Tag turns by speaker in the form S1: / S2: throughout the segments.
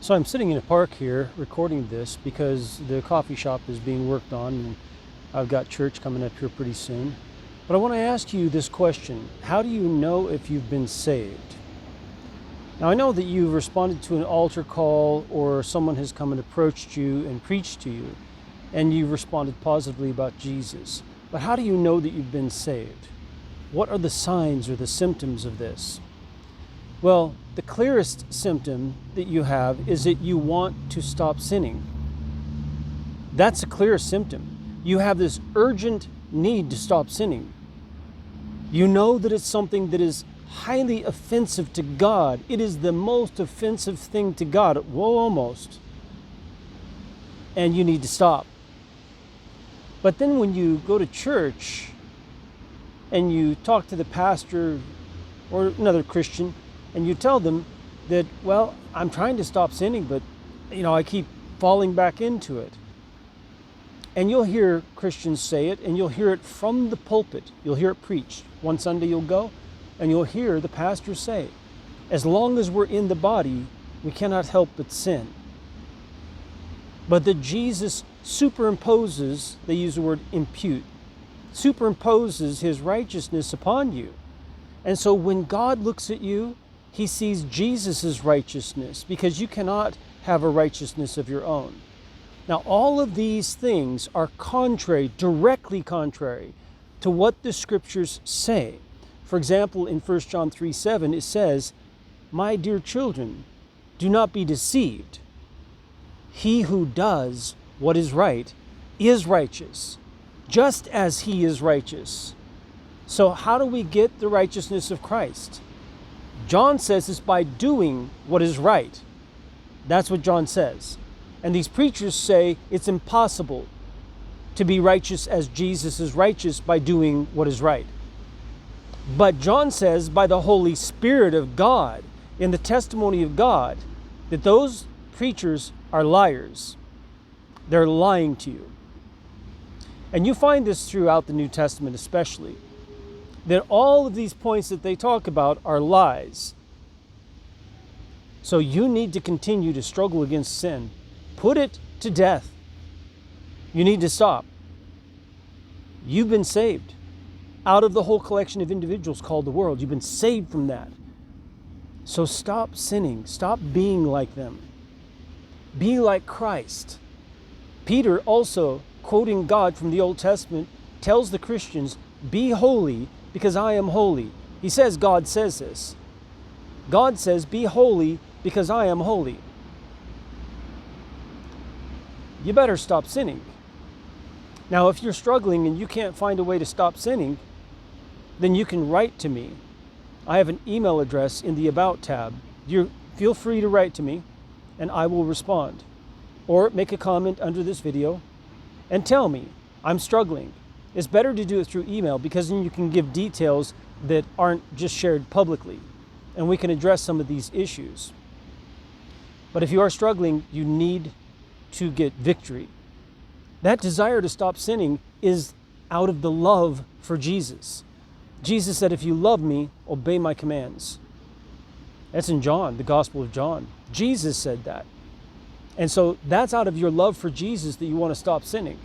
S1: So I'm sitting in a park here recording this because the coffee shop is being worked on and I've got church coming up here pretty soon. But I want to ask you this question. How do you know if you've been saved? Now I know that you've responded to an altar call or someone has come and approached you and preached to you and you've responded positively about Jesus. But how do you know that you've been saved? What are the signs or the symptoms of this? Well, the clearest symptom that you have is that you want to stop sinning. That's a clear symptom. You have this urgent need to stop sinning. You know that it's something that is highly offensive to God. It is the most offensive thing to God. Whoa, almost. And you need to stop. But then when you go to church and you talk to the pastor or another Christian, and you tell them that, well, I'm trying to stop sinning, but I keep falling back into it. And you'll hear Christians say it, and you'll hear it from the pulpit. You'll hear it preached. One Sunday you'll go, and you'll hear the pastor say, as long as we're in the body, we cannot help but sin. But that Jesus superimposes, they use the word impute, superimposes his righteousness upon you. And so when God looks at you, he sees Jesus' righteousness, because you cannot have a righteousness of your own. Now, all of these things are contrary, directly contrary to what the scriptures say. For example, in 1 John 3:7, it says, "My dear children, do not be deceived. He who does what is right is righteous, just as he is righteous." So how do we get the righteousness of Christ? John says it's by doing what is right. That's what John says. And these preachers say it's impossible to be righteous as Jesus is righteous by doing what is right. But John says by the Holy Spirit of God, in the testimony of God, that those preachers are liars. They're lying to you. And you find this throughout the New Testament especially, that all of these points that they talk about are lies. So you need to continue to struggle against sin. Put it to death. You need to stop. You've been saved out of the whole collection of individuals called the world. You've been saved from that. So stop sinning. Stop being like them. Be like Christ. Peter also, quoting God from the Old Testament, tells the Christians, "Be holy because I am holy." He says God says this. God says, "Be holy because I am holy." You better stop sinning. Now, if you're struggling and you can't find a way to stop sinning, then you can write to me. I have an email address in the About tab. You feel free to write to me and I will respond. Or make a comment under this video and tell me, I'm struggling. It's better to do it through email because then you can give details that aren't just shared publicly, and we can address some of these issues. But if you are struggling, you need to get victory. That desire to stop sinning is out of the love for Jesus. Jesus said, "If you love me, obey my commands." That's in John, the Gospel of John. Jesus said that. And so that's out of your love for Jesus that you want to stop sinning.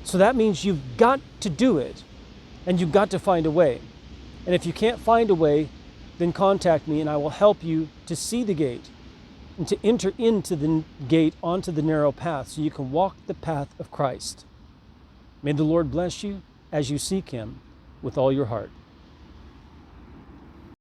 S1: So that means you've got to do it, and you've got to find a way. And if you can't find a way, then contact me and I will help you to see the gate and to enter into the gate onto the narrow path so you can walk the path of Christ. May the Lord bless you as you seek him with all your heart.